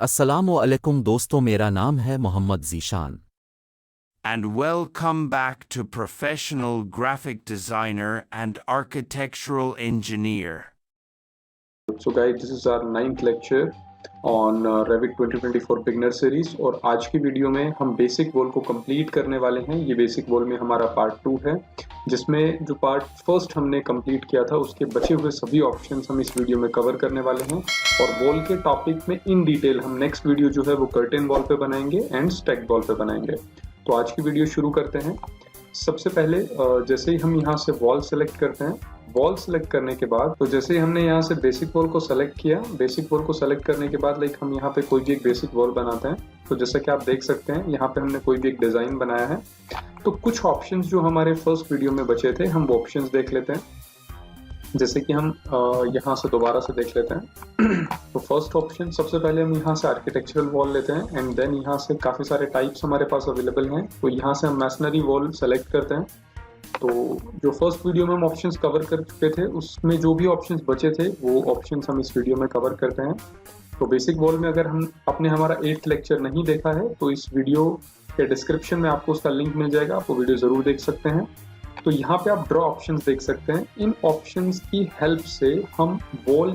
अस्सलामुअलैकुम दोस्तों, मेरा नाम है Mohammad Zeeshan. And welcome back to Professional Graphic Designer and Architectural Engineer. So guys, this is our 9th lecture on Revit 2024 Beginner Series और आज की वीडियो में हम बेसिक वॉल को कंप्लीट करने वाले हैं। ये बेसिक वॉल में हमारा पार्ट 2 है, जिसमें जो पार्ट फर्स्ट हमने कंप्लीट किया था उसके बचे हुए सभी ऑप्शंस हम इस वीडियो में कवर करने वाले हैं। और वॉल के टॉपिक में इन डिटेल हम नेक्स्ट वीडियो जो है वो कर्टेन वॉल पे बनाएंगे एंड स्टैक वॉल पे बनाएंगे। तो आज की वीडियो शुरू करते हैं। सबसे पहले जैसे ही हम यहाँ से वॉल सेलेक्ट करते हैं, वॉल सेलेक्ट करने के बाद तो जैसे ही हमने यहाँ से बेसिक वॉल को सेलेक्ट किया, बेसिक वॉल को सेलेक्ट करने के बाद हम यहाँ पे कोई भी एक बेसिक वॉल बनाते हैं। तो जैसा कि आप देख सकते हैं यहाँ पे हमने कोई भी एक डिजाइन बनाया है। तो कुछ ऑप्शंस जो हमारे फर्स्ट वीडियो में बचे थे हम वो ऑप्शंस देख लेते हैं। जैसे कि हम यहाँ से दोबारा से देख लेते हैं। तो फर्स्ट ऑप्शन, सबसे पहले हम यहाँ से आर्किटेक्चरल वॉल लेते हैं एंड देन यहाँ से काफ़ी सारे टाइप्स हमारे पास अवेलेबल हैं। तो यहाँ से हम मैसनरी वॉल सेलेक्ट करते हैं। तो जो फर्स्ट वीडियो में हम ऑप्शंस कवर कर चुके थे उसमें जो भी ऑप्शंस बचे थे वो ऑप्शंस हम इस वीडियो में कवर करते हैं। तो बेसिक वॉल में अगर हमारा 8th लेक्चर नहीं देखा है तो इस वीडियो के डिस्क्रिप्शन में आपको उसका लिंक मिल जाएगा, आप वो वीडियो ज़रूर देख सकते हैं। तो यहाँ पे आप ड्रॉ ऑप्शंस देख सकते हैं। इन ऑप्शंस की हेल्प से हम वॉल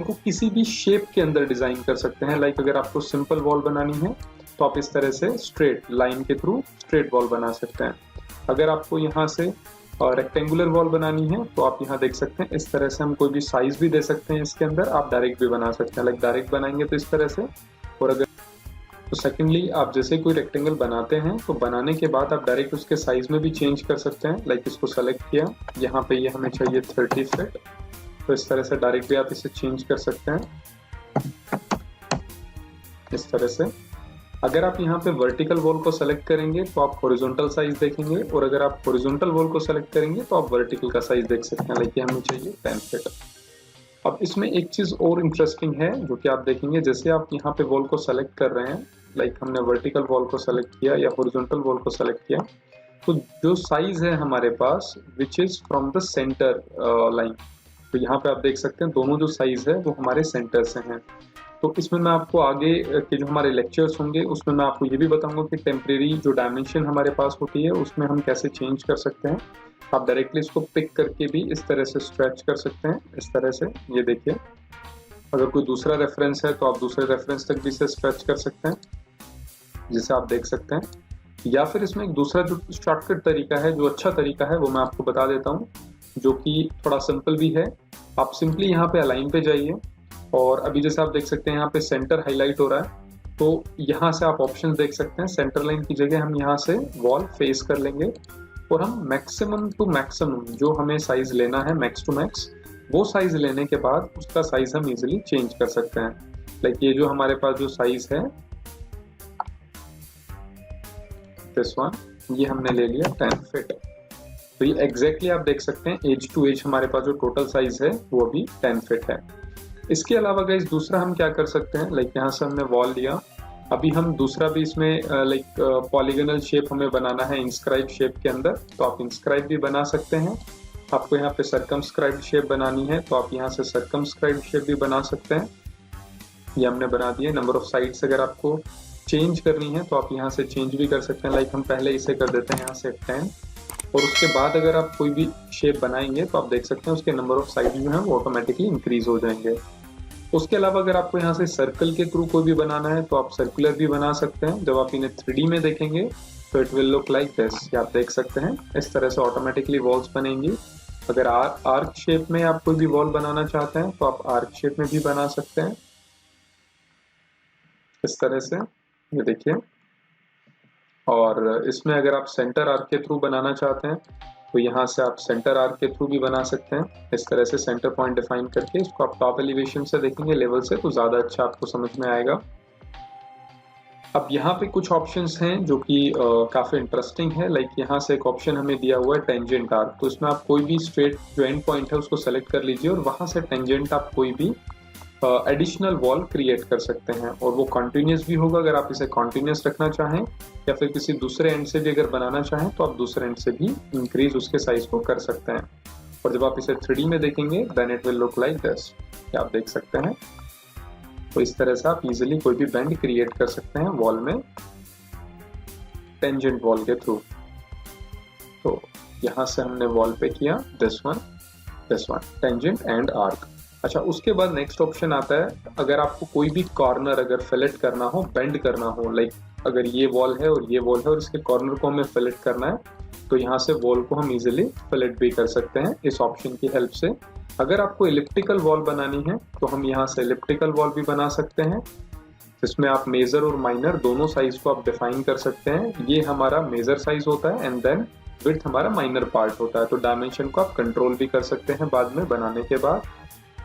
को किसी भी शेप के अंदर डिजाइन कर सकते हैं। लाइक अगर आपको सिंपल वॉल बनानी है तो आप इस तरह से स्ट्रेट लाइन के थ्रू स्ट्रेट वॉल बना सकते हैं। अगर आपको यहाँ से रेक्टेंगुलर वॉल बनानी है तो आप यहाँ देख सकते हैं इस तरह से हम कोई भी साइज भी दे सकते हैं। इसके अंदर आप डायरेक्ट भी बना सकते हैं। लाइक डायरेक्ट बनाएंगे तो इस तरह से। और अगर तो सेकेंडली आप जैसे कोई रेक्टेंगल बनाते हैं तो बनाने के बाद आप डायरेक्ट उसके साइज में भी चेंज कर सकते हैं। लाइक इसको सेलेक्ट किया, यहाँ पे ये हमें चाहिए 30 फीट, तो इस तरह से डायरेक्ट भी आप इसे चेंज कर सकते हैं इस तरह से। अगर आप यहाँ पे वर्टिकल वॉल को सेलेक्ट करेंगे तो आप हॉरिजॉन्टल साइज देखेंगे, और अगर आप हॉरिजॉन्टल वॉल को सेलेक्ट करेंगे तो आप वर्टिकल का साइज देख सकते हैं। लाइक हमें चाहिए 10 फीट। अब इसमें एक चीज और इंटरेस्टिंग है जो कि आप देखेंगे, जैसे आप यहाँ पे वॉल को सेलेक्ट कर रहे हैं, लाइक हमने वर्टिकल वॉल को सेलेक्ट किया या हॉरिजॉन्टल वॉल को सेलेक्ट किया, तो जो साइज है हमारे पास which is from the centre line, तो यहाँ पे आप देख सकते हैं दोनों जो साइज है वो हमारे सेंटर से हैं। तो इसमें मैं आपको आगे के जो हमारे लेक्चर्स होंगे उसमें मैं आपको ये भी बताऊंगा कि टेम्परेरी जो डायमेंशन हमारे पास होती है उसमें हम कैसे चेंज कर सकते हैं। आप डायरेक्टली इसको पिक करके भी इस तरह से स्ट्रेच कर सकते हैं इस तरह से। ये देखिए, अगर कोई दूसरा रेफरेंस है तो आप दूसरे रेफरेंस तक भी इसे स्ट्रेच कर सकते हैं, जिसे आप देख सकते हैं। या फिर इसमें एक दूसरा जो शॉर्टकट तरीका है, जो अच्छा तरीका है, वो मैं आपको बता देता हूँ, जो कि थोड़ा सिंपल भी है। आप सिंपली यहाँ पे अलाइन पे जाइए और अभी जैसे आप देख सकते हैं यहाँ पे सेंटर हाईलाइट हो रहा है, तो यहाँ से आप ऑप्शन देख सकते हैं। सेंटर लाइन की जगह हम यहाँ से वॉल फेस कर लेंगे और हम मैक्सिमम टू मैक्सिमम जो हमें साइज लेना है, मैक्स टू मैक्स, वो साइज लेने के बाद उसका साइज हम इजीली चेंज कर सकते हैं। लाइक ये जो हमारे पास जो साइज है दिस वन, ये हमने ले लिया 10 फीट। तो ये एग्जैक्टली आप देख सकते हैं एज टू एज हमारे पास जो टोटल साइज है वो अभी 10 फीट है। इसके अलावा गाइस दूसरा हम क्या कर सकते हैं, लाइक यहाँ से हमने वॉल लिया, अभी हम दूसरा भी इसमें लाइक पॉलीगोनल शेप हमें बनाना है इंस्क्राइब शेप के अंदर, तो आप इंस्क्राइब भी बना सकते हैं। आपको यहाँ पे सर्कमस्क्राइब शेप बनानी है तो आप यहाँ से सर्कमस्क्राइब शेप भी बना सकते हैं। ये हमने बना दिया। नंबर ऑफ साइड्स अगर आपको चेंज करनी है तो आप यहाँ से चेंज भी कर सकते हैं। लाइक हम पहले इसे कर देते हैं यहाँ से 10, और उसके बाद अगर आप कोई भी शेप बनाएंगे तो आप देख सकते हैं उसके नंबर ऑफ साइड जो है वो ऑटोमेटिकली इंक्रीज हो जाएंगे। उसके अलावा अगर आपको यहाँ से सर्कल के थ्रू कोई भी बनाना है तो आप सर्कुलर भी बना सकते हैं। जब आप इन्हें 3D में देखेंगे तो it will look like this. आप देख सकते हैं इस तरह से ऑटोमेटिकली वॉल्स बनेंगी। अगर आर्क शेप में आप कोई भी वॉल बनाना चाहते हैं तो आप आर्क शेप में भी बना सकते हैं इस तरह से। ये देखिए, और इसमें अगर आप सेंटर आर्क के थ्रू बनाना चाहते हैं तो यहाँ से आप सेंटर आर्क के थ्रू भी बना सकते हैं इस तरह से। सेंटर पॉइंट डिफाइन करके इसको आप टॉप एलिवेशन से देखेंगे, लेवल से, तो ज़्यादा अच्छा आपको समझ में आएगा। अब यहाँ पे कुछ ऑप्शंस हैं जो कि काफ़ी इंटरेस्टिंग है। लाइक यहाँ से एक ऑप्शन हमें दिया हुआ है टेंजेंट आर्क, तो इसमें आप कोई भी स्ट्रेट जो एंड पॉइंट है उसको सेलेक्ट कर लीजिए और वहाँ से टेंजेंट आप कोई भी एडिशनल वॉल क्रिएट कर सकते हैं, और वो कॉन्टिन्यूस भी होगा अगर आप इसे कॉन्टिन्यूस रखना चाहें, या फिर किसी दूसरे एंड से भी अगर बनाना चाहें तो आप दूसरे एंड से भी इंक्रीज उसके साइज को कर सकते हैं। और जब आप इसे 3D में देखेंगे then it will look like this. आप देख सकते हैं तो इस तरह से आप इजीली कोई भी बेंड क्रिएट कर सकते हैं वॉल में टेंजेंट वॉल के थ्रू। तो यहाँ से हमने वॉल पे किया this one tangent and arc. अच्छा, उसके बाद नेक्स्ट ऑप्शन आता है, अगर आपको कोई भी कॉर्नर अगर फिलेट करना हो, बेंड करना हो, लाइक अगर ये वॉल है और ये वॉल है और इसके कॉर्नर को हमें फिलेट करना है, तो यहाँ से वॉल को हम इजीली फिलेट भी कर सकते हैं इस ऑप्शन की हेल्प से। अगर आपको इलिप्टिकल वॉल बनानी है तो हम यहाँ से इलिप्टिकल वॉल भी बना सकते हैं, जिसमें आप मेजर और माइनर दोनों साइज को आप डिफाइन कर सकते हैं। ये हमारा मेजर साइज होता है एंड देन विड्थ हमारा माइनर पार्ट होता है, तो डायमेंशन को आप कंट्रोल भी कर सकते हैं बाद में बनाने के बाद।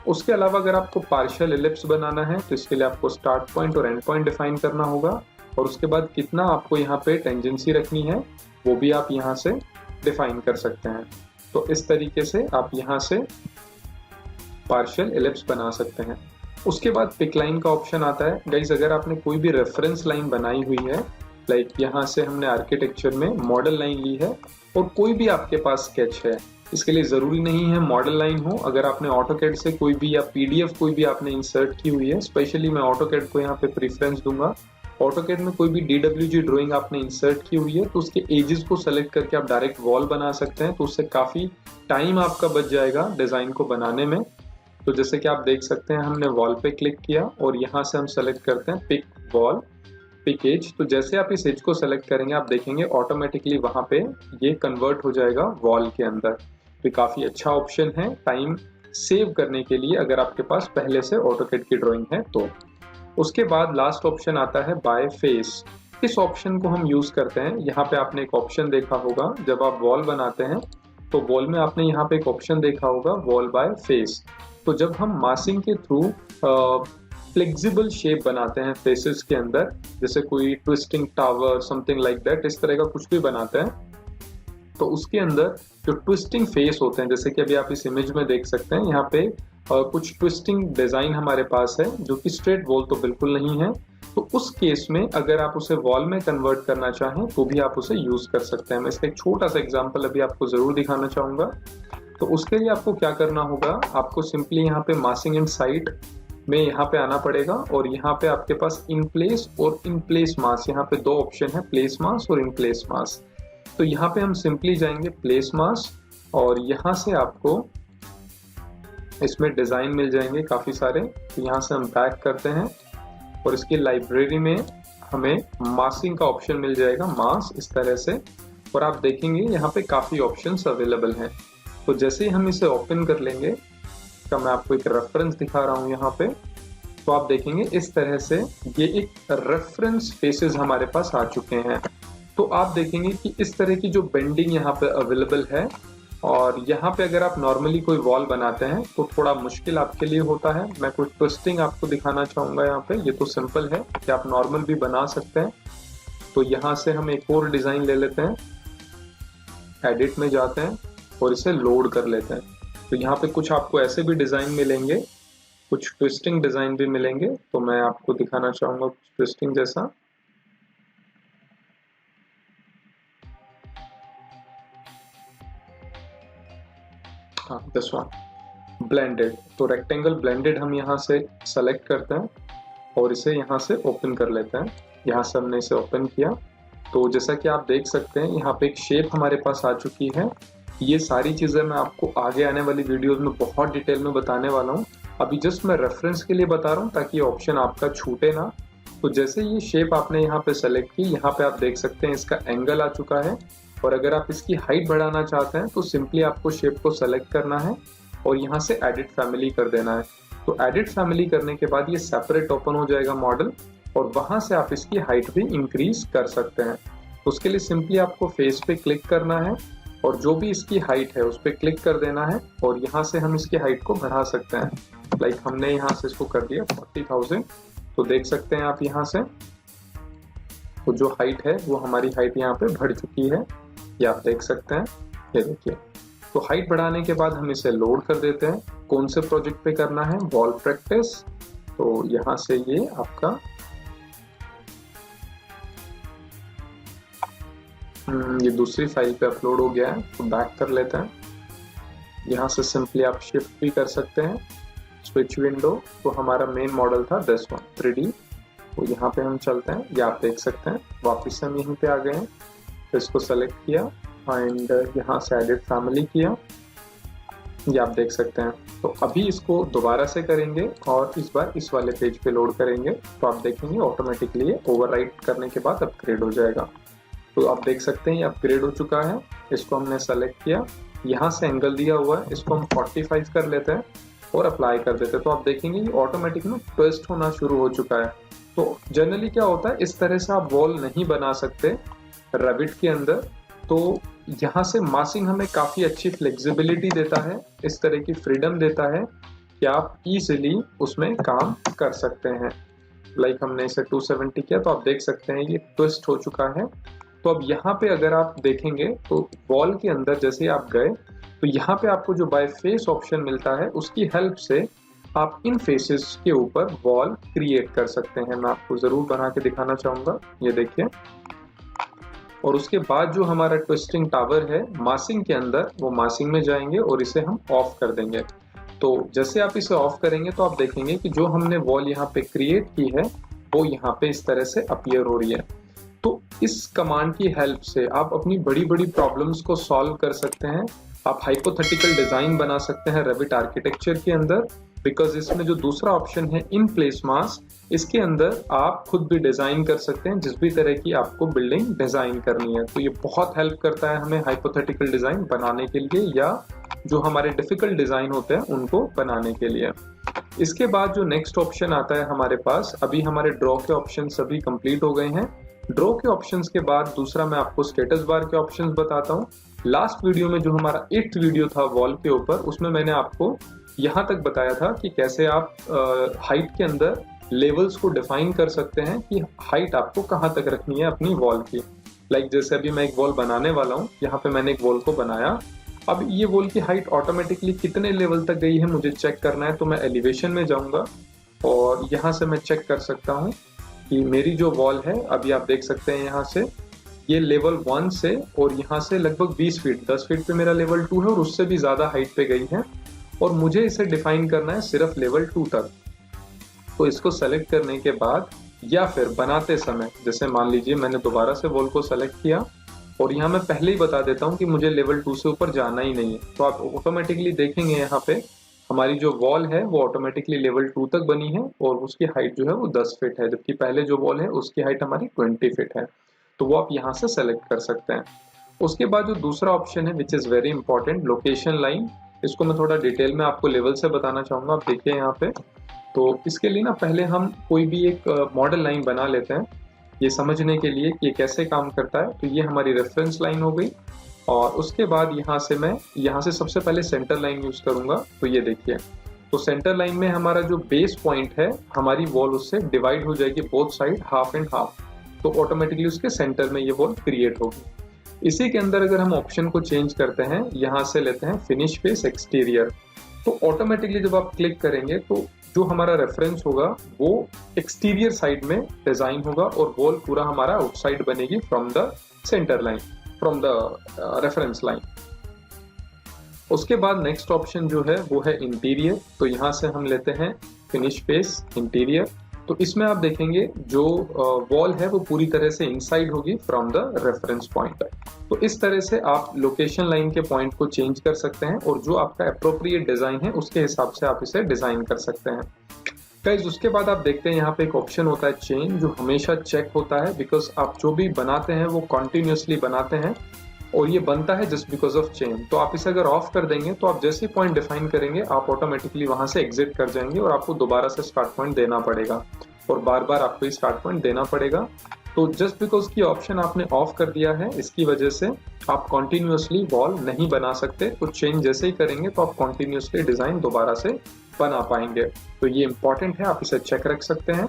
उसके अलावा अगर आपको पार्शियल एलिप्स बनाना है तो इसके लिए आपको स्टार्ट पॉइंट और एंड पॉइंट डिफाइन करना होगा, और उसके बाद कितना आपको यहाँ पे टेंजेंसी रखनी है वो भी आप यहाँ से डिफाइन कर सकते हैं। तो इस तरीके से आप यहाँ से पार्शियल एलिप्स बना सकते हैं। उसके बाद पिक लाइन का ऑप्शन आता है। गाइज, अगर आपने कोई भी रेफरेंस लाइन बनाई हुई है, लाइक यहाँ से हमने आर्किटेक्चर में मॉडल लाइन ली है और कोई भी आपके पास स्केच है, इसके लिए ज़रूरी नहीं है मॉडल लाइन हो। अगर आपने ऑटोकैड से कोई भी या पीडीएफ कोई भी आपने इंसर्ट की हुई है, स्पेशली मैं ऑटोकैड को यहाँ पे प्रीफरेंस दूंगा। ऑटोकैड में कोई भी DWG ड्राइंग आपने इंसर्ट की हुई है तो उसके एजेस को सेलेक्ट करके आप डायरेक्ट वॉल बना सकते हैं, तो उससे काफ़ी टाइम आपका बच जाएगा डिज़ाइन को बनाने में। तो जैसे कि आप देख सकते हैं, हमने वॉल पे क्लिक किया और यहाँ से हम सेलेक्ट करते हैं पिक वॉल, पिक एज। तो जैसे आप इस एज को सेलेक्ट करेंगे आप देखेंगे ऑटोमेटिकली वहाँ पे ये कन्वर्ट हो जाएगा वॉल के अंदर। तो काफ़ी अच्छा ऑप्शन है टाइम सेव करने के लिए अगर आपके पास पहले से ऑटोकैड की ड्राइंग है तो। उसके बाद लास्ट ऑप्शन आता है बाय फेस। इस ऑप्शन को हम यूज़ करते हैं, यहाँ पे आपने एक ऑप्शन देखा होगा जब आप वॉल बनाते हैं तो वॉल में आपने यहाँ पे एक ऑप्शन देखा होगा वॉल बाय फेस। तो जब हम मासिंग के थ्रू फ्लेक्सिबल शेप बनाते हैं फेसेस के अंदर, जैसे कोई twisting tower something like that, इस तरह का कुछ भी बनाते हैं, तो उसके अंदर जो ट्विस्टिंग फेस होते हैं, जैसे कि अभी आप इस इमेज में देख सकते हैं, यहाँ पे कुछ ट्विस्टिंग डिजाइन हमारे पास है जो कि स्ट्रेट वॉल तो बिल्कुल नहीं है। तो उस केस में अगर आप उसे वॉल में कन्वर्ट करना चाहें तो भी आप उसे यूज कर सकते हैं। मैं इसका एक छोटा सा एग्जांपल अभी आपको जरूर दिखाना चाहूंगा। तो उसके लिए आपको क्या करना होगा, आपको सिंपली यहाँ पे मासिंग एंड साइट में यहाँ पे आना पड़ेगा और यहाँ पे आपके पास इन प्लेस और इन प्लेस मास, यहाँ पे दो ऑप्शन है, प्लेस मास और इन प्लेस मास। तो यहाँ पे हम सिंपली जाएंगे प्लेस मास और यहाँ से आपको इसमें डिजाइन मिल जाएंगे काफी सारे। तो यहाँ से हम बैक करते हैं और इसकी लाइब्रेरी में हमें मासिंग का ऑप्शन मिल जाएगा, मास इस तरह से, और आप देखेंगे यहाँ पे काफी ऑप्शंस अवेलेबल हैं। तो जैसे ही हम इसे ओपन कर लेंगे, तो मैं आपको एक रेफरेंस दिखा रहा हूँ यहाँ पे, तो आप देखेंगे इस तरह से ये एक रेफरेंस फेसेस हमारे पास आ चुके हैं। तो आप देखेंगे कि इस तरह की जो बेंडिंग यहाँ पे अवेलेबल है, और यहाँ पे अगर आप नॉर्मली कोई वॉल बनाते हैं तो थोड़ा मुश्किल आपके लिए होता है। मैं कुछ ट्विस्टिंग आपको दिखाना चाहूँगा यहाँ पे। ये तो सिंपल है कि आप नॉर्मल भी बना सकते हैं। तो यहाँ से हम एक और डिज़ाइन ले लेते हैं, एडिट में जाते हैं और इसे लोड कर लेते हैं। तो यहाँ पे कुछ आपको ऐसे भी डिज़ाइन मिलेंगे, कुछ ट्विस्टिंग डिज़ाइन भी मिलेंगे। तो मैं आपको दिखाना चाहूँगा कुछ ट्विस्टिंग जैसा। हाँ, दिस वन ब्लेंडेड। तो रेक्टेंगल ब्लेंडेड हम यहाँ से सेलेक्ट करते हैं और इसे यहाँ से ओपन कर लेते हैं। यहाँ से हमने इसे ओपन किया तो जैसा कि आप देख सकते हैं यहाँ पे एक शेप हमारे पास आ चुकी है। ये सारी चीज़ें मैं आपको आगे आने वाली वीडियोस में बहुत डिटेल में बताने वाला हूँ। अभी जस्ट मैं रेफरेंस के लिए बता रहा हूँ ताकि ऑप्शन आपका छूटे ना। तो जैसे ये शेप आपने यहाँ पे सेलेक्ट की, यहाँ पे आप देख सकते हैं इसका एंगल आ चुका है, और अगर आप इसकी हाइट बढ़ाना चाहते हैं तो सिंपली आपको शेप को सेलेक्ट करना है और यहाँ से एडिट फैमिली कर देना है। तो एडिट फैमिली करने के बाद ये सेपरेट ओपन हो जाएगा मॉडल, और वहाँ से आप इसकी हाइट भी इंक्रीज कर सकते हैं। तो उसके लिए सिंपली आपको फेस पे क्लिक करना है और जो भी इसकी हाइट है उस पर क्लिक कर देना है, और यहाँ से हम इसकी हाइट को बढ़ा सकते हैं। लाइक हमने यहाँ से इसको कर दिया 40,000। तो देख सकते हैं आप यहाँ से तो जो हाइट है वो हमारी हाइट यहाँ पे बढ़ चुकी है, ये आप देख सकते हैं। ये देखिए, तो हाइट बढ़ाने के बाद हम इसे लोड कर देते हैं। कौन से प्रोजेक्ट पे करना है, वॉल प्रैक्टिस। तो यहाँ से ये आपका ये दूसरी फाइल पे अपलोड हो गया है, तो बैक कर लेते हैं। यहाँ से सिंपली आप शिफ्ट भी कर सकते हैं स्विच विंडो, तो हमारा मेन मॉडल था दिस वन 3D। तो यहाँ पे हम चलते हैं, ये आप देख सकते हैं। वापस से हम यहीं पे आ गए हैं, तो इसको सेलेक्ट किया एंड यहाँ से एडिट फैमिली किया, ये आप देख सकते हैं। तो अभी इसको दोबारा से करेंगे और इस बार इस वाले पेज पे लोड करेंगे, तो आप देखेंगे ऑटोमेटिकली ये ओवरराइट करने के बाद अपग्रेड हो जाएगा। तो आप देख सकते हैं ये अपग्रेड हो चुका है। इसको हमने सेलेक्ट किया, यहाँ से एंगल दिया हुआ है, इसको हम 45 कर लेते हैं और अप्लाई कर देते हैं। तो आप देखेंगे ये ऑटोमेटिक में ट्विस्ट होना शुरू हो चुका है। तो जनरली क्या होता है, इस तरह से आप वॉल नहीं बना सकते रेविट के अंदर। तो यहाँ से मासिंग हमें काफ़ी अच्छी फ्लेक्सिबिलिटी देता है, इस तरह की फ्रीडम देता है कि आप इजीली उसमें काम कर सकते हैं। लाइक हमने इसे 270 किया, तो आप देख सकते हैं ये ट्विस्ट हो चुका है। तो अब यहाँ पे अगर आप देखेंगे तो वॉल के अंदर जैसे आप गए, तो यहाँ पे आपको जो बाय फेस ऑप्शन मिलता है उसकी हेल्प से आप इन फेसेस के ऊपर वॉल क्रिएट कर सकते हैं। मैं आपको ज़रूर बना के दिखाना चाहूँगा, ये देखिए। और उसके बाद जो हमारा ट्विस्टिंग टावर है मासिंग के अंदर, वो मासिंग में जाएंगे और इसे हम ऑफ कर देंगे। तो जैसे आप इसे ऑफ करेंगे तो आप देखेंगे कि जो हमने वॉल यहाँ पे क्रिएट की है वो यहाँ पे इस तरह से अपीयर हो रही है। तो इस कमांड की हेल्प से आप अपनी बड़ी बड़ी प्रॉब्लम्स को सॉल्व कर सकते हैं। आप हाइपोथेटिकल डिजाइन बना सकते हैं रेविट आर्किटेक्चर के अंदर, बिकॉज इसमें जो दूसरा ऑप्शन है इन प्लेस मास्क, इसके अंदर आप खुद भी डिजाइन कर सकते हैं जिस भी तरह की आपको बिल्डिंग डिजाइन करनी है। तो ये बहुत हेल्प करता है हमें हाइपोथेटिकल डिजाइन बनाने के लिए या जो हमारे डिफिकल्ट डिजाइन होते हैं उनको बनाने के लिए। इसके बाद जो नेक्स्ट ऑप्शन आता है हमारे पास, अभी हमारे ड्रॉ के ऑप्शन सभी कंप्लीट हो गए हैं। ड्रॉ के ऑप्शंस के बाद दूसरा मैं आपको स्टेटस बार के ऑप्शंस बताता हूँ। लास्ट वीडियो में जो हमारा 8th वीडियो था वॉल के ऊपर, उसमें मैंने आपको यहाँ तक बताया था कि कैसे आप हाइट के अंदर लेवल्स को डिफाइन कर सकते हैं कि हाइट आपको कहाँ तक रखनी है अपनी वॉल की। लाइक जैसे अभी मैं एक वॉल बनाने वाला हूँ, यहाँ पे मैंने एक वॉल को बनाया। अब ये वॉल की हाइट ऑटोमेटिकली कितने लेवल तक गई है मुझे चेक करना है, तो मैं एलिवेशन में जाऊँगा और यहाँ से मैं चेक कर सकता हूँ कि मेरी जो वॉल है, अभी आप देख सकते हैं यहाँ से ये लेवल 1 से और यहाँ से लगभग 20 फीट 10 फीट पे मेरा लेवल 2 है और उससे भी ज़्यादा हाइट पे गई है और मुझे इसे डिफाइन करना है सिर्फ लेवल 2 तक। तो इसको सेलेक्ट करने के बाद या फिर बनाते समय, जैसे मान लीजिए मैंने दोबारा से वॉल को सेलेक्ट किया और यहाँ मैं पहले ही बता देता हूँ कि मुझे लेवल 2 से ऊपर जाना ही नहीं है, तो आप ऑटोमेटिकली देखेंगे यहाँ पे हमारी जो वॉल है वो ऑटोमेटिकली लेवल 2 तक बनी है और उसकी हाइट जो है वो 10 फीट है, जबकि पहले जो वॉल है उसकी हाइट हमारी 20 फीट है। तो वो आप यहाँ से सेलेक्ट कर सकते हैं। उसके बाद जो दूसरा ऑप्शन है which is very important, location line, इसको मैं थोड़ा डिटेल में आपको लेवल से बताना चाहूँगा। आप देखिए यहाँ पे, तो इसके लिए ना पहले हम कोई भी एक मॉडल लाइन बना लेते हैं ये समझने के लिए कि ये कैसे काम करता है। तो ये हमारी रेफरेंस लाइन हो गई और उसके बाद यहाँ से मैं यहाँ से सबसे पहले सेंटर लाइन यूज़ करूँगा। तो ये देखिए, तो सेंटर लाइन में हमारा जो बेस पॉइंट है हमारी वॉल उससे डिवाइड हो जाएगी both side half and half, तो ऑटोमेटिकली उसके सेंटर में ये वॉल क्रिएट होगी। इसी के अंदर अगर हम ऑप्शन को चेंज करते हैं, यहाँ से लेते हैं फिनिश फेस एक्सटीरियर, तो ऑटोमेटिकली जब आप क्लिक करेंगे तो जो हमारा रेफरेंस होगा वो एक्सटीरियर साइड में डिजाइन होगा और वॉल पूरा हमारा आउटसाइड बनेगी from the centre line, from the reference line. उसके बाद नेक्स्ट ऑप्शन जो है वो है इंटीरियर, तो यहाँ से हम लेते हैं फिनिश फेस इंटीरियर। तो इसमें आप देखेंगे जो वॉल है वो पूरी तरह से इनसाइड होगी फ्रॉम द रेफरेंस पॉइंट। तो इस तरह से आप लोकेशन लाइन के पॉइंट को चेंज कर सकते हैं और जो आपका अप्रोप्रिएट डिजाइन है उसके हिसाब से आप इसे डिजाइन कर सकते हैं। गाइस उसके बाद आप देखते हैं यहाँ पे एक ऑप्शन होता है चेन, जो हमेशा चेक होता है बिकॉज आप जो भी बनाते हैं वो कॉन्टिन्यूसली बनाते हैं और ये बनता है जस्ट बिकॉज ऑफ चेन। तो आप इसे अगर ऑफ कर देंगे तो आप जैसे पॉइंट डिफाइन करेंगे आप ऑटोमेटिकली वहां से एग्जिट कर जाएंगे और आपको दोबारा से स्टार्ट पॉइंट देना पड़ेगा और बार बार आपको ये स्टार्ट पॉइंट देना पड़ेगा। तो जस्ट बिकॉज की ऑप्शन आपने ऑफ कर दिया है इसकी वजह से आप कॉन्टिन्यूसली वॉल नहीं बना सकते। तो चेंज जैसे ही करेंगे तो आप कॉन्टिन्यूसली डिजाइन दोबारा से बना पाएंगे। तो ये इंपॉर्टेंट है, आप इसे चेक रख सकते हैं।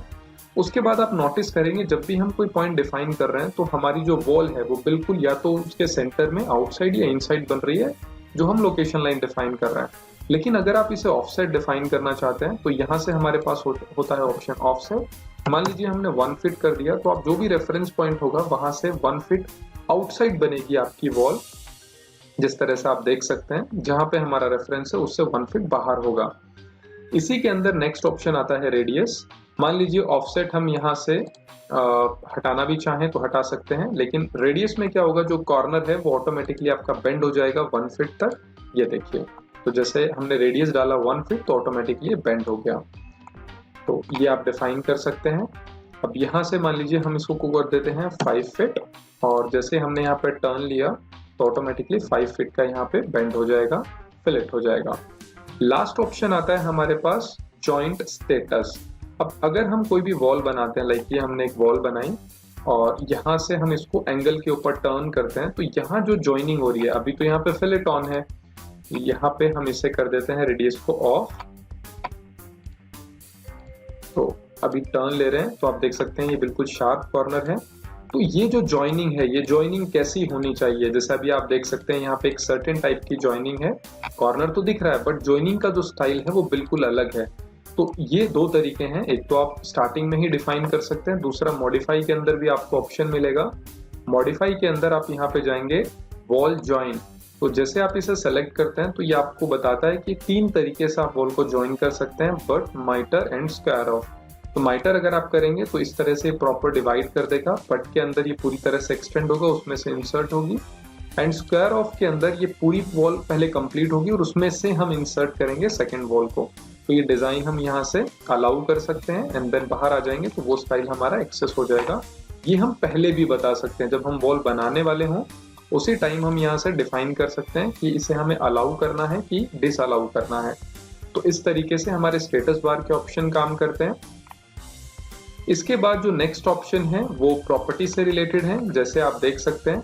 उसके बाद आप नोटिस करेंगे जब भी हम कोई पॉइंट डिफाइन कर रहे हैं तो हमारी जो वॉल है वो बिल्कुल या तो उसके सेंटर में आउटसाइड या इनसाइड बन रही है जो हम लोकेशन लाइन डिफाइन कर रहे हैं। लेकिन अगर आप इसे ऑफसेट डिफाइन करना चाहते हैं तो यहाँ से हमारे पास होता है ऑप्शन ऑफसेट। मान लीजिए हमने 1 फीट कर दिया तो आप जो भी रेफरेंस पॉइंट होगा वहां से 1 फीट आउटसाइड बनेगी आपकी वॉल, जिस तरह से आप देख सकते हैं जहां पे हमारा रेफरेंस है उससे 1 फीट बाहर होगा। इसी के अंदर नेक्स्ट ऑप्शन आता है रेडियस। मान लीजिए ऑफसेट हम यहाँ से हटाना भी चाहें तो हटा सकते हैं, लेकिन रेडियस में क्या होगा, जो कॉर्नर है वो ऑटोमेटिकली आपका बेंड हो जाएगा 1 फीट तक। ये देखिए, तो जैसे हमने रेडियस डाला 1 फीट तो ऑटोमेटिकली बेंड हो गया। तो ये आप डिफाइन कर सकते हैं। अब यहाँ से मान लीजिए हम इसको कर देते हैं 5 फीट, और जैसे हमने यहाँ पे टर्न लिया तो ऑटोमेटिकली 5 फीट का यहाँ पे बेंड हो जाएगा, फिलेट हो जाएगा। लास्ट ऑप्शन आता है हमारे पास जॉइंट स्टेटस। अब अगर हम कोई भी वॉल बनाते हैं, लाइक ये हमने एक वॉल बनाई और यहाँ से हम इसको एंगल के ऊपर टर्न करते हैं, तो यहाँ जो जॉइनिंग हो रही है, अभी तो यहाँ पे फिलेट ऑन है, यहाँ पे हम इसे कर देते हैं रेडियस को ऑफ। तो अभी टर्न ले रहे हैं तो आप देख सकते हैं ये बिल्कुल शार्प कॉर्नर है। तो ये जो जॉइनिंग है, ये जॉइनिंग कैसी होनी चाहिए, जैसे अभी आप देख सकते हैं यहाँ पे एक सर्टेन टाइप की जॉइनिंग है। कॉर्नर तो दिख रहा है बट जॉइनिंग का जो स्टाइल है वो बिल्कुल अलग है। तो ये दो तरीके हैं, एक तो आप स्टार्टिंग में ही डिफाइन कर सकते हैं, दूसरा मॉडिफाई के अंदर भी आपको ऑप्शन मिलेगा। मॉडिफाई के अंदर आप यहाँ पे जाएंगे वॉल जॉइन, तो जैसे आप इसे सेलेक्ट करते हैं तो ये आपको बताता है कि 3 तरीके से आप वॉल को ज्वाइन कर सकते हैं, बट माइटर एंड स्क्वायर ऑफ। तो माइटर अगर आप करेंगे तो इस तरह से प्रॉपर डिवाइड कर देगा, बट के अंदर ये पूरी तरह से एक्सटेंड होगा, उसमें से इंसर्ट होगी। एंड स्क्वायर ऑफ के अंदर ये पूरी वॉल पहले कंप्लीट होगी और उसमें से हम इंसर्ट करेंगे सेकेंड वॉल को। तो ये डिजाइन हम यहाँ से अलाउ कर सकते हैं एंड देन बाहर आ जाएंगे तो वो स्टाइल हमारा एक्सेस हो जाएगा। ये हम पहले भी बता सकते हैं, जब हम वॉल बनाने वाले हों उसी टाइम हम यहाँ से डिफाइन कर सकते हैं कि इसे हमें अलाउ करना है कि डिस अलाउ करना है। तो इस तरीके से हमारे स्टेटस बार के ऑप्शन काम करते हैं। इसके बाद जो नेक्स्ट ऑप्शन है वो प्रॉपर्टी से रिलेटेड है। जैसे आप देख सकते हैं,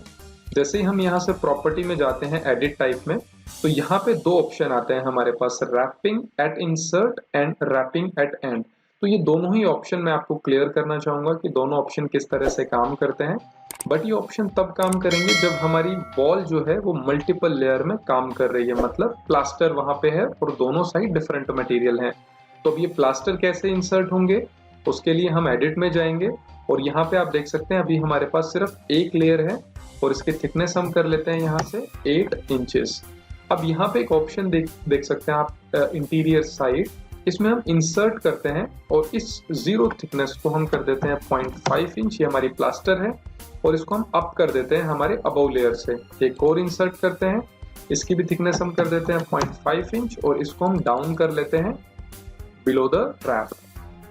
जैसे ही हम यहाँ से प्रॉपर्टी में जाते हैं एडिट टाइप में, तो यहाँ पे 2 ऑप्शन आते हैं हमारे पास, wrapping at insert and wrapping at end. तो ये दोनों ही ऑप्शन मैं आपको क्लियर करना चाहूंगा कि दोनों ऑप्शन किस तरह से काम करते हैं। बट ये ऑप्शन तब काम करेंगे जब हमारी वॉल जो है वो मल्टीपल लेयर में काम कर रही है, मतलब प्लास्टर वहां पे है और दोनों साइड डिफरेंट मटेरियल है। तो अब ये प्लास्टर कैसे इंसर्ट होंगे, उसके लिए हम एडिट में जाएंगे और यहाँ पे आप देख सकते हैं अभी हमारे पास सिर्फ एक लेयर है और इसकी थिकनेस हम कर लेते हैं यहाँ से 8 इंचेस। अब यहाँ पे एक ऑप्शन देख सकते हैं आप, इंटीरियर साइड, इसमें हम इंसर्ट करते हैं और इस 0 थिकनेस को हम कर देते हैं 0.5 इंच, ये हमारी प्लास्टर है, और इसको हम अप कर देते हैं हमारे अबव लेयर से। एक और इंसर्ट करते हैं, इसकी भी थिकनेस हम कर देते हैं 0.5 इंच और इसको हम डाउन कर लेते हैं बिलो द रैप।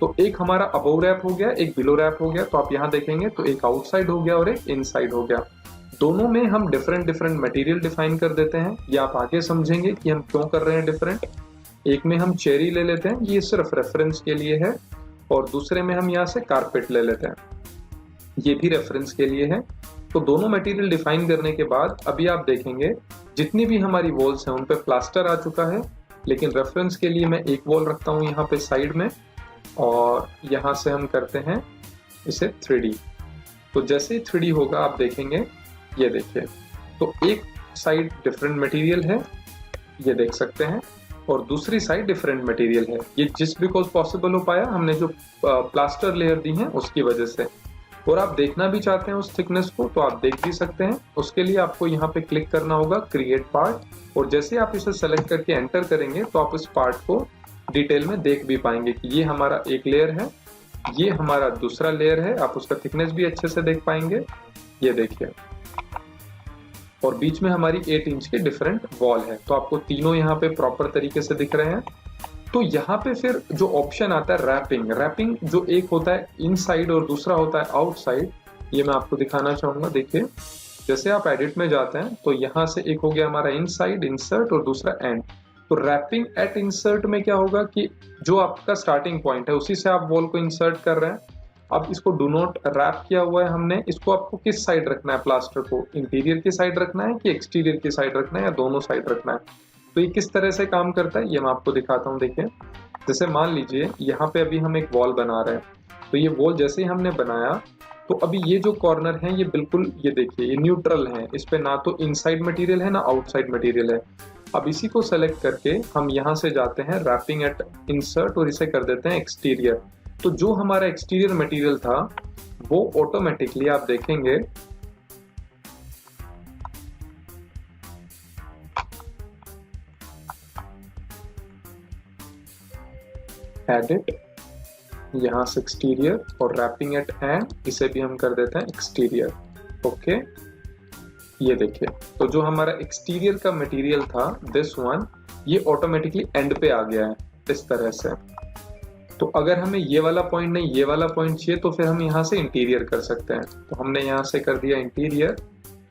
तो एक हमारा अबव रैप हो गया, एक बिलो रैप हो गया। तो आप यहाँ देखेंगे तो एक आउटसाइड हो गया और एक इनसाइड हो गया। दोनों में हम डिफरेंट मटेरियल डिफाइन कर देते हैं, ये आप आगे समझेंगे कि हम क्यों कर रहे हैं डिफरेंट। एक में हम चेरी ले लेते हैं, ये सिर्फ रेफरेंस के लिए है, और दूसरे में हम यहाँ से कारपेट ले लेते हैं, ये भी रेफरेंस के लिए है। तो दोनों मटेरियल डिफाइन करने के बाद अभी आप देखेंगे जितनी भी हमारी वॉल्स हैं उन पे प्लास्टर आ चुका है, लेकिन रेफरेंस के लिए मैं एक वॉल रखता हूँ यहाँ पे साइड में और यहाँ से हम करते हैं इसे 3D। तो जैसे ही 3D होगा आप देखेंगे, ये देखिए, तो एक साइड डिफरेंट मटेरियल है, ये देख सकते हैं, और दूसरी साइड डिफरेंट मटेरियल है। ये जिस बिकॉज पॉसिबल हो पाया हमने जो प्लास्टर लेयर दी है उसकी वजह से। और आप देखना भी चाहते हैं उस थिकनेस को तो आप देख भी सकते हैं। उसके लिए आपको यहाँ पे क्लिक करना होगा क्रिएट पार्ट, और जैसे आप इसे सेलेक्ट करके एंटर करेंगे तो आप इस पार्ट को डिटेल में देख भी पाएंगे कि ये हमारा एक लेयर है, ये हमारा दूसरा लेयर है, आप उसका थिकनेस भी अच्छे से देख पाएंगे, ये देखिए, और बीच में हमारी 8 इंच के डिफरेंट वॉल है। तो आपको तीनों यहाँ पे प्रॉपर तरीके से दिख रहे हैं। तो यहाँ पे फिर जो ऑप्शन आता है रैपिंग जो एक होता है इनसाइड और दूसरा होता है आउटसाइड, ये मैं आपको दिखाना चाहूंगा। देखिए, जैसे आप एडिट में जाते हैं तो यहाँ से एक हो गया हमारा इनसाइड इंसर्ट और दूसरा एंड। तो रैपिंग एट इंसर्ट में क्या होगा कि जो आपका स्टार्टिंग पॉइंट है उसी से आप वॉल को इंसर्ट कर रहे हैं। अब इसको डू नॉट रैप किया हुआ है हमने, इसको आपको किस साइड रखना है, प्लास्टर को इंटीरियर की साइड रखना है कि एक्सटीरियर की साइड रखना है या दोनों साइड रखना है। तो ये किस तरह से काम करता है ये मैं आपको दिखाता हूँ। देखिए, जैसे मान लीजिए यहाँ पे अभी हम एक वॉल बना रहे हैं, तो ये वॉल जैसे ही हमने बनाया तो अभी ये जो कॉर्नर है ये बिल्कुल, ये देखिए, ये न्यूट्रल है, इस पे ना तो इनसाइड मटेरियल है ना आउटसाइड मटेरियल है। अब इसी को सेलेक्ट करके हम यहाँ से जाते हैं रैपिंग एट इंसर्ट और इसे कर देते हैं एक्सटीरियर। तो जो हमारा एक्सटीरियर मटेरियल था वो ऑटोमेटिकली आप देखेंगे एडिट, यहाँ से एक्सटीरियर और रैपिंग एट एंड, इसे भी हम कर देते हैं एक्सटीरियर। ओके, ये देखिए, तो जो हमारा एक्सटीरियर का मटेरियल था दिस वन, ये ऑटोमेटिकली एंड पे आ गया है इस तरह से। तो अगर हमें ये वाला पॉइंट नहीं, ये वाला पॉइंट चाहिए, तो फिर हम यहाँ से इंटीरियर कर सकते हैं। तो हमने यहाँ से कर दिया इंटीरियर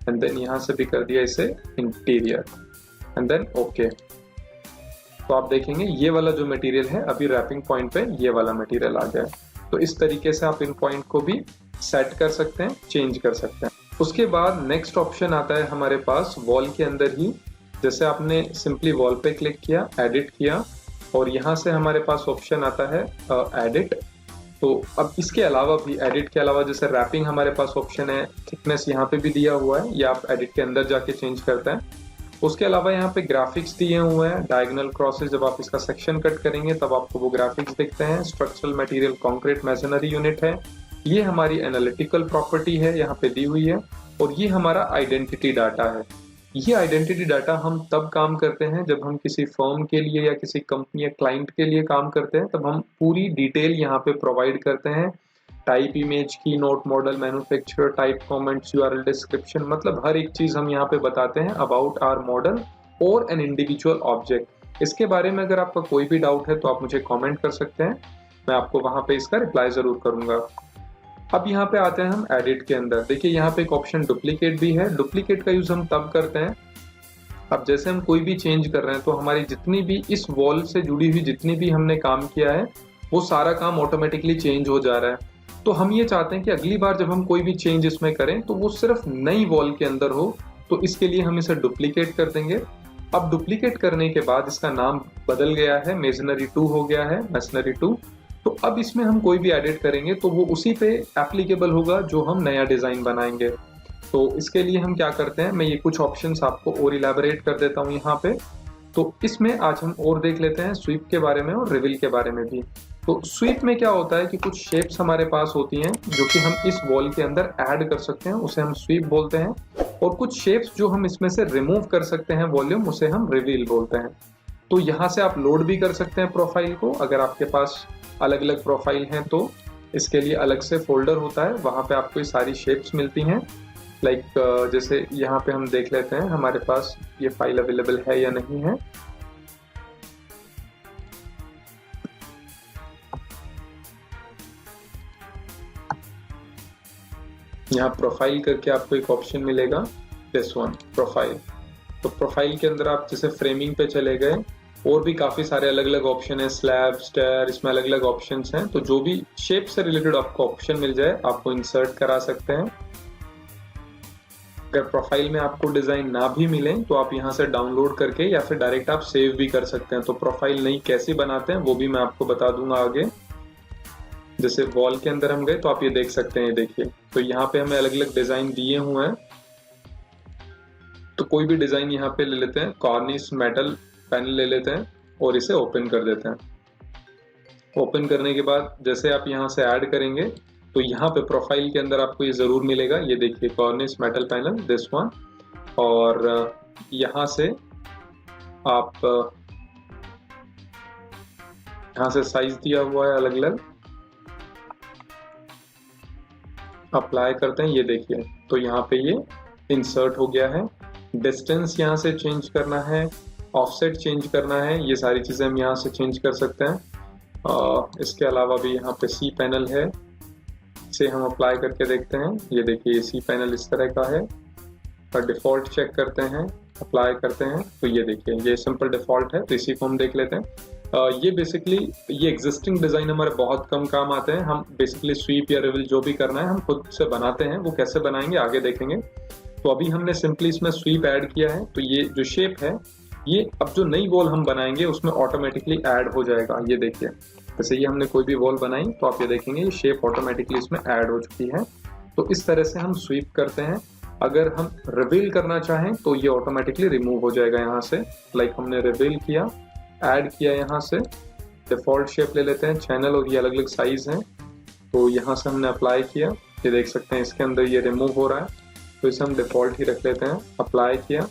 एंड देन यहाँ से भी कर दिया इसे इंटीरियर एंड देन ओके। तो आप देखेंगे ये वाला जो मटेरियल है अभी रैपिंग पॉइंट पे ये वाला मटेरियल आ गया है। तो इस तरीके से आप इन पॉइंट को भी सेट कर सकते हैं, चेंज कर सकते हैं। उसके बाद नेक्स्ट ऑप्शन आता है हमारे पास वॉल के अंदर ही। जैसे आपने सिंपली वॉल पे क्लिक किया, एडिट किया और यहाँ से हमारे पास ऑप्शन आता है एडिट। तो अब इसके अलावा भी, एडिट के अलावा जैसे रैपिंग हमारे पास ऑप्शन है, थिकनेस यहाँ पे भी दिया हुआ है, या आप एडिट के अंदर जाके चेंज करते हैं। उसके अलावा यहाँ पे ग्राफिक्स दिए हुए हैं, डायगोनल क्रॉसेस, जब आप इसका सेक्शन कट करेंगे तब आपको वो ग्राफिक्स दिखते हैं। Structural material concrete masonry unit है, ये हमारी एनालिटिकल प्रॉपर्टी है यहाँ पे दी हुई है। और ये हमारा आइडेंटिटी डाटा है। ये आइडेंटिटी डाटा हम तब काम करते हैं जब हम किसी फर्म के लिए या किसी कंपनी या क्लाइंट के लिए काम करते हैं, तब हम पूरी डिटेल यहाँ पे प्रोवाइड करते हैं। टाइप इमेज की, note, model, manufacturer, type, comments, URL description, मतलब हर एक चीज हम यहाँ पे बताते हैं अबाउट आवर मॉडल और एन इंडिविजुअल ऑब्जेक्ट। इसके बारे में अगर आपका कोई भी डाउट है तो आप मुझे कमेंट कर सकते हैं, मैं आपको वहां पे इसका रिप्लाई जरूर करूंगा। अब यहाँ पे आते हैं हम एडिट के अंदर। देखिए यहाँ पे एक ऑप्शन डुप्लीकेट भी है। डुप्लीकेट का यूज हम तब करते हैं, अब जैसे हम कोई भी चेंज कर रहे हैं तो हमारी जितनी भी इस वॉल से जुड़ी हुई जितनी भी हमने काम किया है वो सारा काम ऑटोमेटिकली चेंज हो जा रहा है। तो हम ये चाहते हैं कि अगली बार जब हम कोई भी चेंज इसमें करें तो वो सिर्फ नई वॉल के अंदर हो। तो इसके लिए हम इसे डुप्लीकेट कर देंगे। अब डुप्लीकेट करने के बाद इसका नाम बदल गया है, मेसनरी 2 हो गया है, मेसनरी 2। तो अब इसमें हम कोई भी एडिट करेंगे तो वो उसी पे एप्लीकेबल होगा जो हम नया डिजाइन बनाएंगे। तो इसके लिए हम क्या करते हैं, मैं ये कुछ ऑप्शंस आपको और इलैबोरेट कर देता हूँ यहाँ पे। तो इसमें आज हम और देख लेते हैं स्वीप के बारे में और रिवील के बारे में भी। तो स्वीप में क्या होता है कि कुछ शेप्स हमारे पास होती हैं जो कि हम इस वॉल के अंदर ऐड कर सकते हैं, उसे हम स्वीप बोलते हैं। और कुछ शेप्स जो हम इसमें से रिमूव कर सकते हैं वॉल्यूम, उसे हम रिवील बोलते हैं। तो यहाँ से आप लोड भी कर सकते हैं प्रोफाइल को। अगर आपके पास अलग अलग प्रोफाइल हैं तो इसके लिए अलग से फोल्डर होता है, वहाँ पे आपको ये सारी शेप्स मिलती हैं। लाइक जैसे यहाँ पे हम देख लेते हैं हमारे पास ये फाइल अवेलेबल है या नहीं है। यहाँ प्रोफाइल करके आपको एक ऑप्शन मिलेगा, दिस वन, प्रोफाइल। तो प्रोफाइल के अंदर आप जैसे फ्रेमिंग पे चले गए, और भी काफी सारे अलग अलग ऑप्शन है, स्लैब, स्टेयर, इसमें अलग अलग ऑप्शंस हैं। तो जो भी शेप से रिलेटेड आपको ऑप्शन मिल जाए आपको इंसर्ट करा सकते हैं। अगर प्रोफाइल में आपको डिजाइन ना भी मिले तो आप यहाँ से डाउनलोड करके या फिर डायरेक्ट आप सेव भी कर सकते हैं। तो प्रोफाइल नई कैसे बनाते हैं वो भी मैं आपको बता दूंगा आगे। जैसे वॉल के अंदर हम गए तो आप ये देख सकते हैं, देखिए तो यहाँ पे हमें अलग अलग डिजाइन दिए हुए हैं। तो कोई भी डिजाइन यहाँ पे ले लेते हैं, कॉर्निश मेटल पैनल ले लेते हैं और इसे ओपन कर देते हैं। ओपन करने के बाद जैसे आप यहाँ से ऐड करेंगे तो यहाँ पे प्रोफाइल के अंदर आपको ये जरूर मिलेगा, ये देखिए Cornish metal panel, this one. और यहाँ से आप यहाँ से साइज दिया हुआ है अलग अलग, अप्लाई करते हैं, ये देखिए तो यहाँ पे ये इंसर्ट हो गया है। डिस्टेंस यहाँ से चेंज करना है, ऑफसेट चेंज करना है, ये सारी चीज़ें हम यहाँ से चेंज कर सकते हैं। इसके अलावा भी यहाँ पे सी पैनल है, इसे हम अप्लाई करके देखते हैं। ये देखिए सी पैनल इस तरह का है और डिफ़ॉल्ट चेक करते हैं, अप्लाई करते हैं तो ये देखिए ये सिंपल डिफ़ॉल्ट है। तो इसी को हम देख लेते हैं। ये बेसिकली ये एग्जिस्टिंग डिज़ाइन हमारे बहुत कम काम आते हैं। हम बेसिकली स्वीप या रिवील जो भी करना है हम खुद से बनाते हैं, वो कैसे बनाएंगे आगे देखेंगे। तो अभी हमने सिंपली इसमें स्वीप ऐड किया है, तो ये जो शेप है ये अब जो नई वॉल हम बनाएंगे उसमें ऑटोमेटिकली ऐड हो जाएगा। ये देखिए जैसे ये हमने कोई भी वॉल बनाई तो आप ये देखेंगे ये शेप ऑटोमेटिकली इसमें ऐड हो चुकी है। तो इस तरह से हम स्वीप करते हैं। अगर हम रिवील करना चाहें तो ये ऑटोमेटिकली रिमूव हो जाएगा यहाँ से। लाइक हमने रिवील किया, ऐड किया, यहाँ से डिफ़ॉल्ट शेप ले लेते हैं, चैनल, और ये अलग अलग साइज हैं। तो यहाँ से हमने अप्लाई किया, ये देख सकते हैं इसके अंदर ये रिमूव हो रहा है। तो इसे हम डिफ़ॉल्ट ही रख लेते हैं, अप्लाई किया,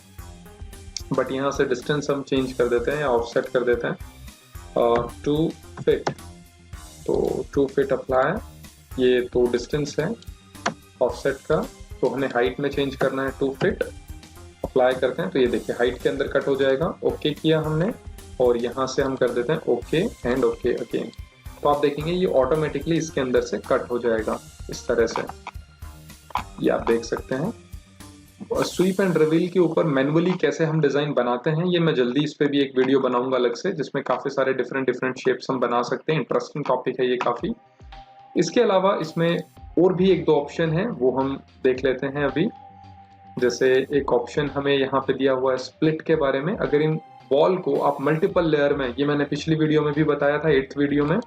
बट यहाँ से डिस्टेंस हम चेंज कर देते हैं या ऑफसेट कर देते हैं टू फिट तो 2 फीट अप्लाई, ये तो डिस्टेंस है ऑफसेट का, तो हमें हाइट में चेंज करना है 2 फीट। अप्लाई करते हैं तो ये देखिए हाइट के अंदर कट हो जाएगा। ओके किया हमने और यहाँ से हम कर देते हैं ओके एंड ओके अगेन। तो आप देखेंगे ये ऑटोमेटिकली इसके अंदर से कट हो जाएगा इस तरह से, ये आप देख सकते हैं। स्वीप एंड रिवील के ऊपर मैनुअली कैसे हम डिजाइन बनाते हैं, ये मैं जल्दी इस पे भी एक वीडियो बनाऊंगा अलग से, जिसमें काफी सारे डिफरेंट शेप्स हम बना सकते हैं। इंटरेस्टिंग टॉपिक है ये काफी। इसके अलावा इसमें और भी 1-2 ऑप्शन है, वो हम देख लेते हैं अभी। जैसे एक ऑप्शन हमें यहाँ पे दिया हुआ है स्प्लिट के बारे में। अगर इन वॉल को आप मल्टीपल लेयर में, ये मैंने पिछली वीडियो में भी बताया था 8th वीडियो में,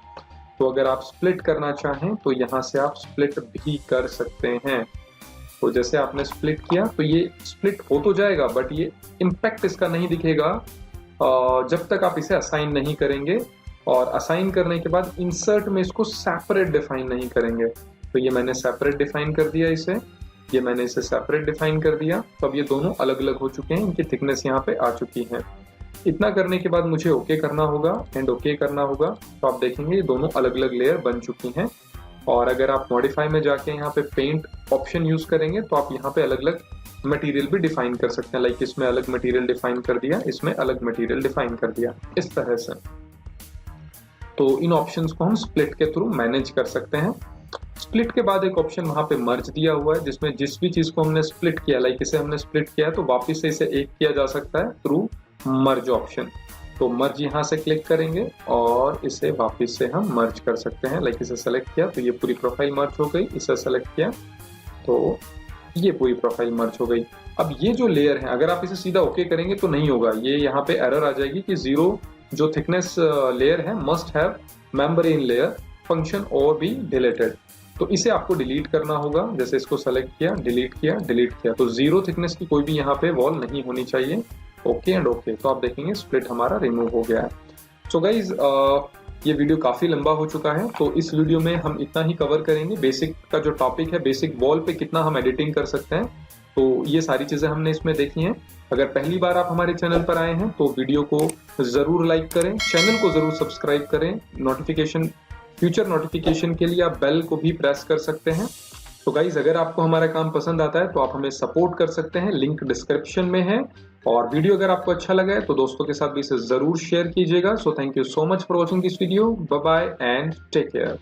तो अगर आप स्प्लिट करना चाहें तो यहाँ से आप स्प्लिट भी कर सकते हैं। तो जैसे आपने स्प्लिट किया तो ये स्प्लिट हो तो जाएगा, बट ये इम्पैक्ट इसका नहीं दिखेगा जब तक आप इसे असाइन नहीं करेंगे, और असाइन करने के बाद इंसर्ट में इसको सेपरेट डिफाइन नहीं करेंगे। तो ये मैंने सेपरेट डिफाइन कर दिया इसे, ये मैंने इसे सेपरेट डिफाइन कर दिया। तो अब ये दोनों अलग अलग हो चुके हैं, इनकी थिकनेस यहाँ पे आ चुकी है। इतना करने के बाद मुझे ओके करना होगा एंड ओके करना होगा। तो आप देखेंगे ये दोनों अलग अलग लेयर बन चुकी हैं। और अगर आप मॉडिफाई में जाके यहाँ पे पेंट ऑप्शन यूज करेंगे तो आप यहाँ पे अलग अलग मटेरियल भी डिफाइन कर सकते हैं। लाइक इसमें अलग मटेरियल डिफाइन कर दिया, इसमें अलग मटेरियल डिफाइन कर दिया, इस तरह से। तो इन ऑप्शंस को हम स्प्लिट के थ्रू मैनेज कर सकते हैं। स्प्लिट के बाद एक ऑप्शन वहां पे मर्ज दिया हुआ है, जिसमें जिस भी चीज को हमने स्प्लिट किया, लाइक इसे हमने स्प्लिट किया है तो वापिस से इसे एक किया जा सकता है थ्रू मर्ज ऑप्शन। तो मर्ज यहाँ से क्लिक करेंगे और इसे वापस से हम मर्ज कर सकते हैं। लाइक इसे सेलेक्ट किया तो ये पूरी प्रोफाइल मर्ज हो गई, इसे सेलेक्ट किया तो ये पूरी प्रोफाइल मर्ज हो गई। अब ये जो लेयर है, अगर आप इसे सीधा ओके करेंगे तो नहीं होगा, ये यहाँ पे एरर आ जाएगी कि 0 जो थिकनेस लेयर है must have membrane layer function और बी डिलीटेड। तो इसे आपको डिलीट करना होगा। जैसे इसको सेलेक्ट किया, डिलीट किया, डिलीट किया, तो 0 थिकनेस की कोई भी यहाँ पे वॉल नहीं होनी चाहिए। ओके एंड ओके, तो आप देखेंगे स्प्लिट हमारा रिमूव हो गया है। सो गाइज ये वीडियो काफी लंबा हो चुका है, तो इस वीडियो में हम इतना ही कवर करेंगे। बेसिक का जो टॉपिक है, बेसिक वॉल पे कितना हम एडिटिंग कर सकते हैं, तो ये सारी चीजें हमने इसमें देखी हैं। अगर पहली बार आप हमारे चैनल पर आए हैं तो वीडियो को जरूर लाइक करें, चैनल को जरूर सब्सक्राइब करें। फ्यूचर नोटिफिकेशन के लिए आप बेल को भी प्रेस कर सकते हैं। तो गाइज अगर आपको हमारा काम पसंद आता है तो आप हमें सपोर्ट कर सकते हैं, लिंक डिस्क्रिप्शन में है। और वीडियो अगर आपको अच्छा लगा है तो दोस्तों के साथ भी इसे जरूर शेयर कीजिएगा। So thank you so much for watching this video. Bye bye and take care.